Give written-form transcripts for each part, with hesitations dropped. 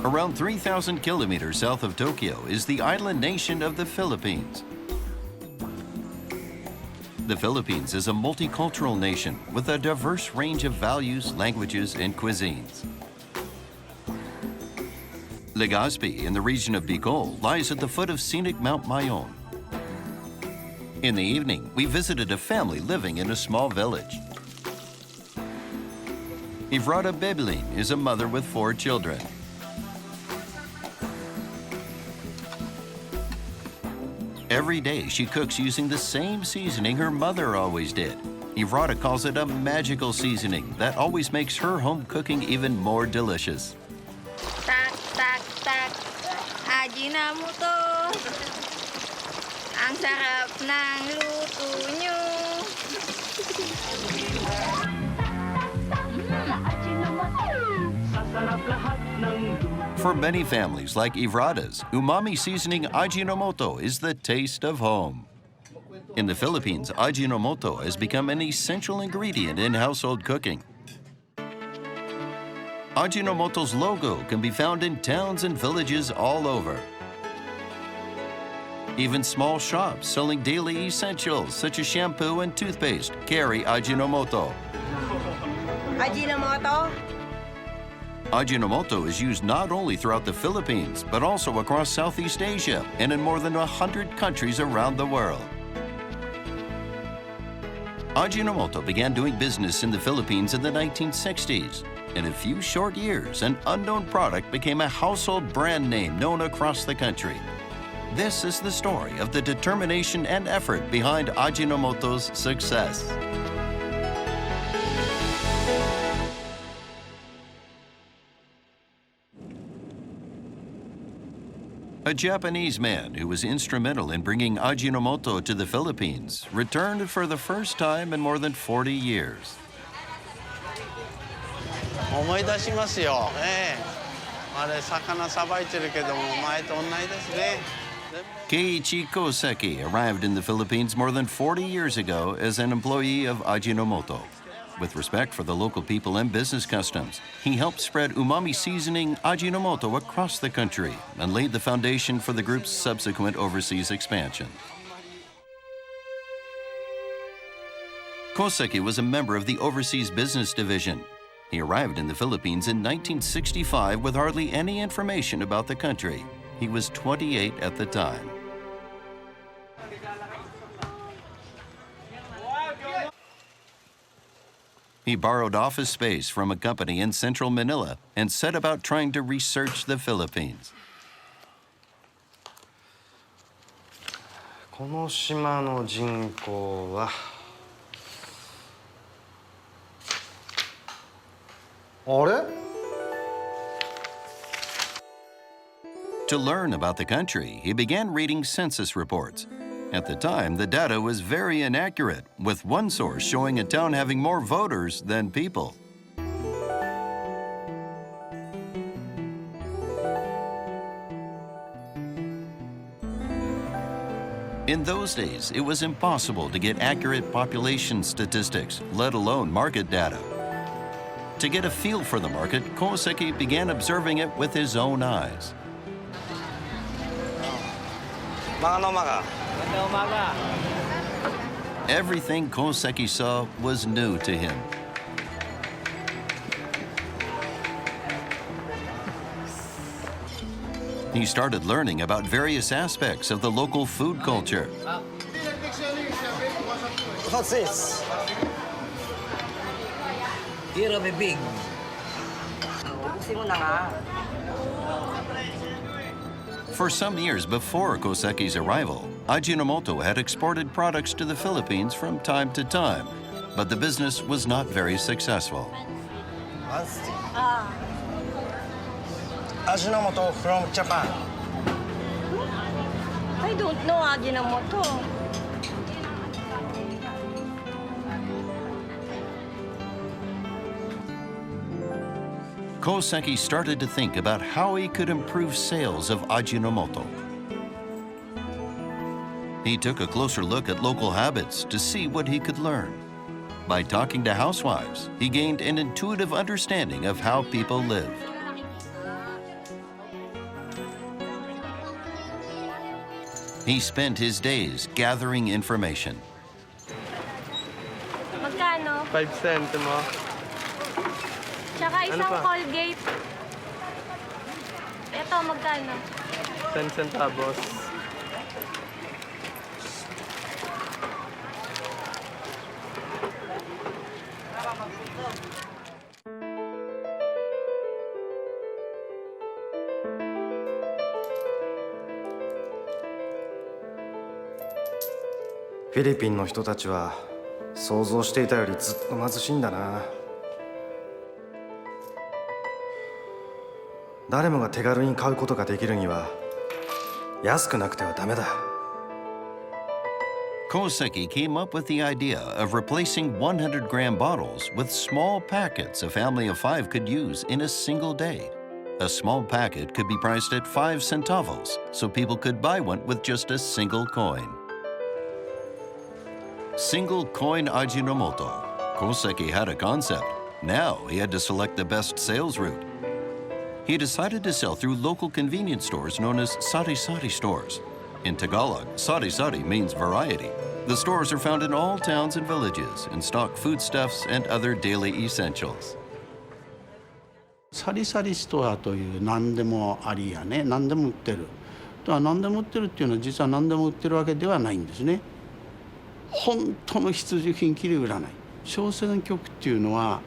Around 3,000 kilometers south of Tokyo is the island nation of the Philippines. The Philippines is a multicultural nation with a diverse range of values, languages, and cuisines. Legazpi, in the region of Bicol, lies at the foot of scenic Mount Mayon. In the evening, we visited a family living in a small village. Ivrata Bebilin is a mother with 4 children. Every day, she cooks using the same seasoning her mother always did. Ivrata calls it a magical seasoning that always makes her home cooking even more delicious. Tak, tak, tak. Ajinomoto. Ang sarap ng luto nyo. For many families like Ivrata's, umami-seasoning Ajinomoto is the taste of home. In the Philippines, Ajinomoto has become an essential ingredient in household cooking. Ajinomoto's logo can be found in towns and villages all over. Even small shops selling daily essentials such as shampoo and toothpaste carry Ajinomoto. Ajinomoto? Ajinomoto is used not only throughout the Philippines, but also across Southeast Asia and in more than 100 countries around the world. Ajinomoto began doing business in the Philippines in the 1960s. In a few short years, an unknown product became a household brand name known across the country. This is the story of the determination and effort behind Ajinomoto's success. A Japanese man who was instrumental in bringing Ajinomoto to the Philippines returned for the first time in more than 40 years. 思い出しますよ。あれ魚さばいてるけども前と同じですね。Keiichi Koseki arrived in the Philippines more than 40 years ago as an employee of Ajinomoto. With respect for the local people and business customs, he helped spread umami-seasoning Ajinomoto across the country and laid the foundation for the group's subsequent overseas expansion. Koseki was a member of the Overseas Business Division. He arrived in the Philippines in 1965 with hardly any information about the country. He was 28 at the time. He borrowed office space from a company in central Manila and set about trying to research the Philippines. この島の人口はあれ? To learn about the country, he began reading census reports. At the time, the data was very inaccurate, with one source showing a town having more voters than people. In those days, it was impossible to get accurate population statistics, let alone market data. To get a feel for the market, Koseki began observing it with his own eyes. Everything Koseki saw was new to him. He started learning about various aspects of the local food culture. What's this? It'll be big. For some years before Koseki's arrival, Ajinomoto had exported products to the Philippines from time to time, but the business was not very successful. Ajinomoto from Japan. I don't know Ajinomoto. Koseki started to think about how he could improve sales of Ajinomoto. He took a closer look at local habits to see what he could learn. By talking to housewives, he gained an intuitive understanding of how people lived. He spent his days gathering information. Magkano? 5 cent mo. Tsaka isang pa? Colgate. Ito, magkano? 10 centavos.「フィリピンの人たちは想像していたよりずっと貧しいんだな」「誰もが手軽に買うことができるには安くなくてはダメだ」 Koseki came up with the idea of replacing 100-gram bottles with small packets a family of 5 could use in a single day. A small packet could be priced at 5 centavos, so people could buy one with just a single coin. Single coin Ajinomoto. Koseki had a concept. Now he had to select the best sales route. He decided to sell through local convenience stores known as sari-sari stores. In Tagalog, sari-sari means variety. The stores are found in all towns and villages and stock foodstuffs and other daily essentials. サリサリストアという何でもありやね、何でも売ってる。何でも売ってるっていうのは実は何でも売ってるわけではないんですね。本当の必需品きり売らない。小選挙区っていうのは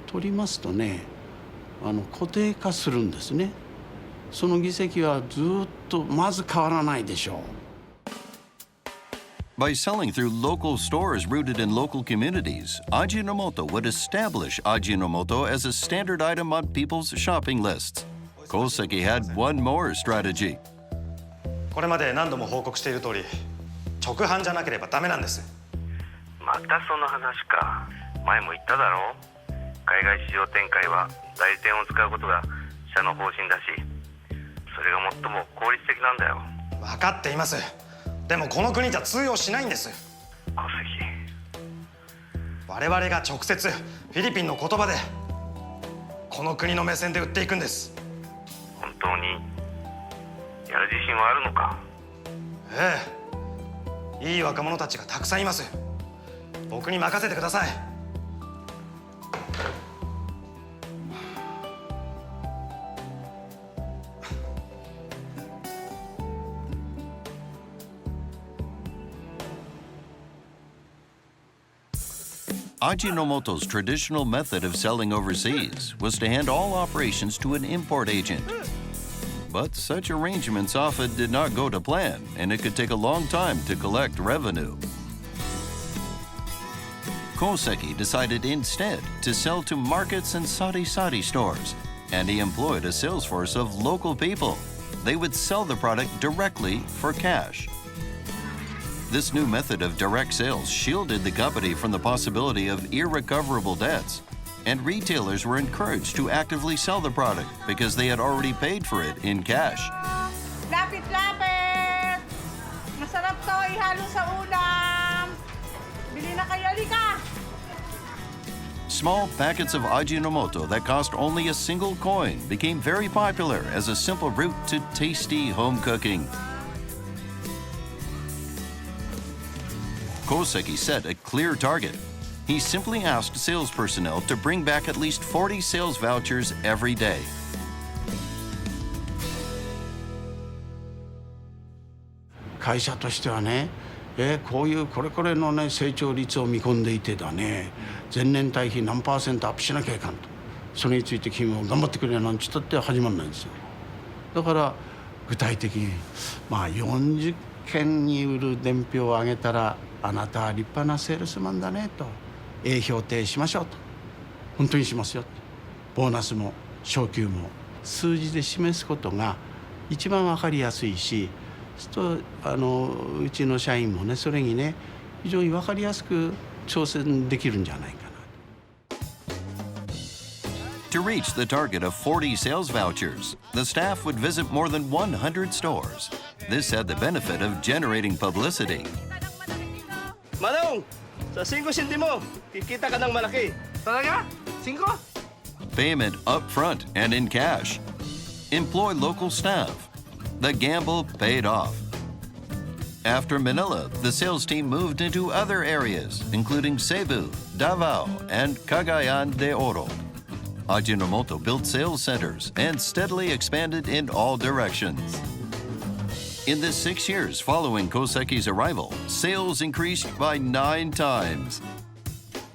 取りますとね、固定化するんですね。その議席はずっとまず変わらないでしょう。By selling through local stores rooted in local communities, Ajinomoto would establish Ajinomoto as a standard item on people's shopping lists. Koseki had one more strategy. これまで何度も報告している通り直販じゃなければダメなんです。またその話か。前も言っただろう。海外市場展開は代理店を使うことが社の方針だし、それが最も効率的なんだよ。分かっています。でもこの国じゃ通用しないんです。小関。我々が直接フィリピンの言葉でこの国の目線で売っていくんです。本当にやる自信はあるのか？ええ、いい若者たちがたくさんいます。僕に任せてください。Ajinomoto's traditional method of selling overseas was to hand all operations to an import agent. But such arrangements often did not go to plan, and it could take a long time to collect revenue. Koseki decided instead to sell to markets and sari-sari stores, and he employed a sales force of local people. They would sell the product directly for cash. This new method of direct sales shielded the company from the possibility of irrecoverable debts, and retailers were encouraged to actively sell the product because they had already paid for it in cash. Lapit-lapit! Masarap to, ihalo sa ulam! Bili na kayo, halika! Small packets of Ajinomoto that cost only a single coin became very popular as a simple route to tasty home cooking. Koseki set a clear target. He simply asked sales personnel to bring back at least 40 sales vouchers every day. "会社としてはね、こういうこれこれのね成長率を見込んでいてだね、前年対比何%アップしなきゃいかんと。それについて君も頑張ってくれなんて言ったって始まらないんですよ。だから具体的に40件に売る伝票をあげたらあなたは立派なセールスマンだねと、営業停しましょうと、本当にしますよと、ボーナスも昇給も数字で示すことが一番分かりやすいし、そうするとうちの社員もねそれにね非常に分かりやすく挑戦できるんじゃないかな。To reach the target of 40 sales vouchers, the staff would visit more than 100 stores. This had the benefit of generating publicity. Manong, sa 5 sentimo, kikita ka ng malaki. Talaga? 5? Payment up front and in cash. Employ local staff. The gamble paid off. After Manila, the sales team moved into other areas, including Cebu, Davao, and Cagayan de Oro. Ajinomoto built sales centers and steadily expanded in all directions. In the 6 years following Koseki's arrival, sales increased by 9 times.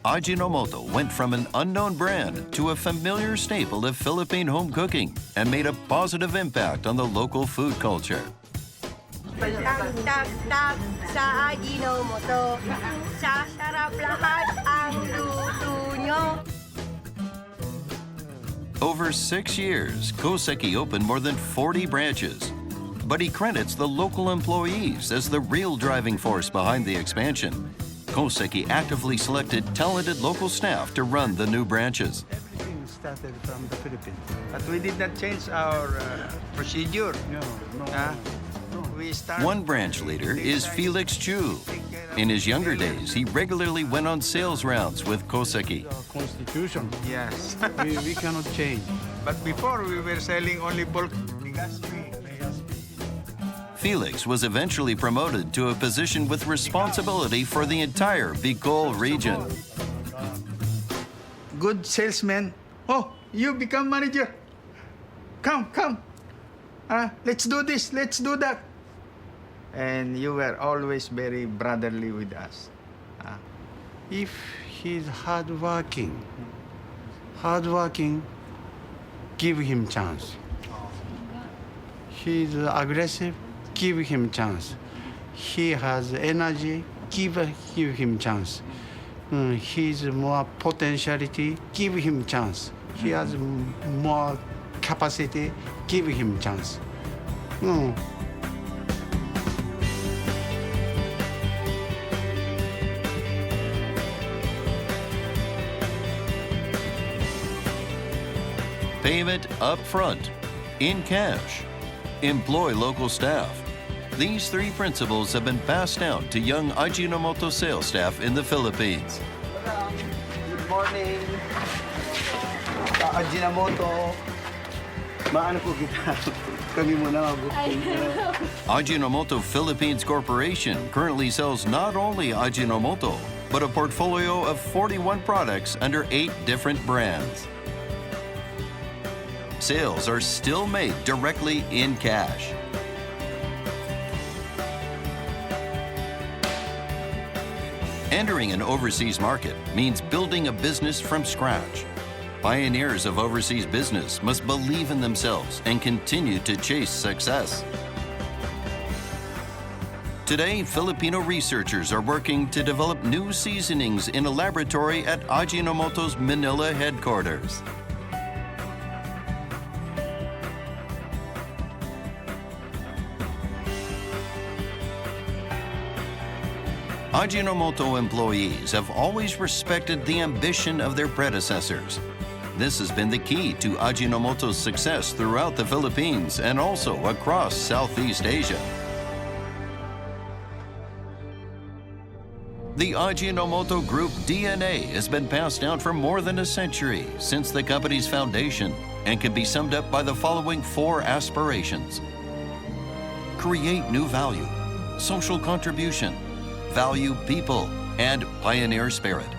Ajinomoto went from an unknown brand to a familiar staple of Philippine home cooking and made a positive impact on the local food culture. Tag sa Ajinomoto. Sasarap lahat ang luto nyo. Over 6 years, Koseki opened more than 40 branches, but he credits the local employees as the real driving force behind the expansion. Koseki actively selected talented local staff to run the new branches. Everything started from the Philippines. But we did not change our procedure. No. We started. One branch leader is Felix Chu. In his younger days, he regularly went on sales rounds with Koseki. Constitution. Yes. we cannot change. But before we were selling only bulk. Felix was eventually promoted to a position with responsibility for the entire Bicol region. Good salesman. Oh, you become manager. Come. Let's do this. Let's do that. And you were always very brotherly with us. If he's hardworking, give him chance. He's aggressive, give him chance. He has energy, give him chance. He's more potentiality, give him chance. He has more capacity, give him chance. Payment up front, in cash, employ local staff. These 3 principles have been passed down to young Ajinomoto sales staff in the Philippines. Good morning. Sa Ajinomoto. Maano po kita? Kami muna mag-booking. Ajinomoto Philippines Corporation currently sells not only Ajinomoto, but a portfolio of 41 products under 8 different brands. Sales are still made directly in cash. Entering an overseas market means building a business from scratch. Pioneers of overseas business must believe in themselves and continue to chase success. Today, Filipino researchers are working to develop new seasonings in a laboratory at Ajinomoto's Manila headquarters. Ajinomoto employees have always respected the ambition of their predecessors. This has been the key to Ajinomoto's success throughout the Philippines and also across Southeast Asia. The Ajinomoto Group DNA has been passed down for more than a century since the company's foundation and can be summed up by the following 4 aspirations. Create new value, social contribution, value people, and pioneer spirit.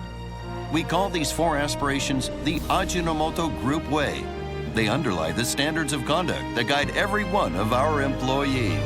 We call these 4 aspirations the Ajinomoto Group Way. They underlie the standards of conduct that guide every one of our employees.